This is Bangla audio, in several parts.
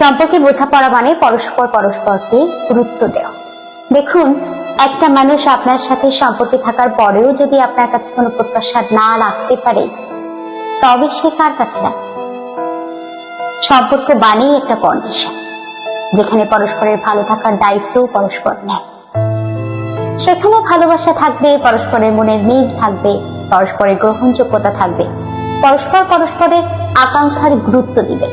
সম্পর্কে বোঝাপড়া মানে পরস্পরকে গুরুত্ব দেওয়া। দেখুন, একটা মানুষ আপনার সাথে সম্পর্কে থাকার পরেও যদি আপনার কাছে কোনো প্রত্যাশা না রাখতে পারে, তবে সে কার কাছে রাখে? সম্পর্ক বানেই একটা কন্ডিশন, যেখানে পরস্পরের ভালো থাকার দায়িত্ব পরস্পর নেয়। সেখানে ভালোবাসা থাকবে, পরস্পরের মনের মিল থাকবে, পরস্পরের গ্রহণযোগ্যতা থাকবে, পরস্পরের আকাঙ্ক্ষার গুরুত্ব দিবে।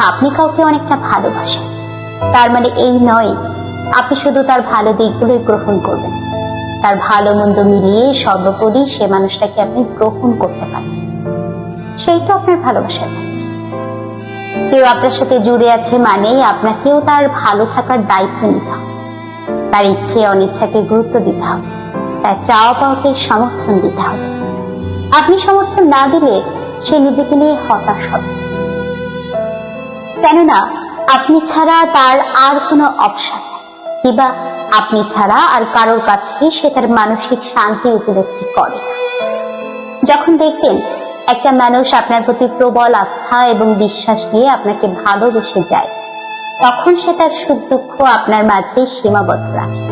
আপনি কাউকে অনেকটা ভালোবাসেন, তার মানে এই নয় আপনি শুধু তার ভালো দিকগুলোই গ্রহণ করবেন। তার ভালো মন্দ মিলিয়ে সর্বোপরি সে মানুষটাকে আপনি গ্রহণ করতে পারেন, সেই তো আপনার ভালোবাসা। কেউ আপনার সাথে জুড়ে আছে মানেই আপনাকেও তার ভালো থাকার দায়িত্ব নিতে হবে, তার ইচ্ছে অনিচ্ছাকে গুরুত্ব দিতে হবে, তার চাওয়া পাওয়াকে সমর্থন দিতে হবে। আপনি সমর্থন না দিলে সে নিজেকে নিয়ে হতাশ হবে, কেননা আপনি ছাড়া তার আর কোনো অপশন নেই, কিংবা আপনি ছাড়া আর কারোর কাছে সে তার মানসিক শান্তি উপলব্ধি করে। যখন দেখবেন একটা মানুষ আপনার প্রতি প্রবল আস্থা এবং বিশ্বাস নিয়ে আপনাকে ভালোবেসে যায়, তখন সে তার সুখ দুঃখ আপনার মাঝে সীমাবদ্ধ রাখে।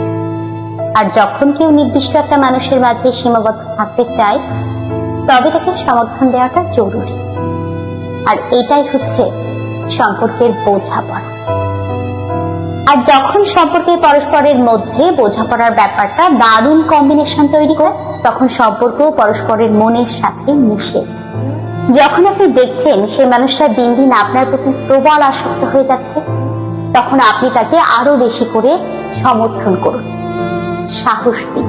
আর যখন কেউ নির্দিষ্ট একটা মানুষের মাঝে সীমাবদ্ধ থাকতে চায়, তবে তাকে সমর্থন দেওয়াটা জরুরি। আর এটাই হচ্ছে সম্পর্কের বোঝাপড়া। আর যখন সম্পর্কে পরস্পরের মধ্যে বোঝাপড়ার ব্যাপারটা দারুণ কম্বিনেশন তৈরি করে, তখন সম্পর্ক পরস্পরের মনের সাথে মিশে যায়। যখন আপনি দেখছেন সেই মানুষটা দিন দিন আপনার প্রতি প্রবল আসক্ত হয়ে যাচ্ছে, তখন আপনি তাকে আরো বেশি করে সমর্থন করুন, সাহস দিন।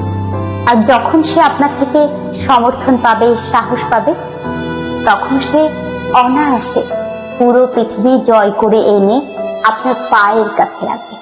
আর যখন সে আপনার থেকে সমর্থন পাবে, সাহস পাবে, তখন সে অনায়াসে পুরো পৃথিবী জয় করে এনে আপনার পায়ের কাছে রাখবে।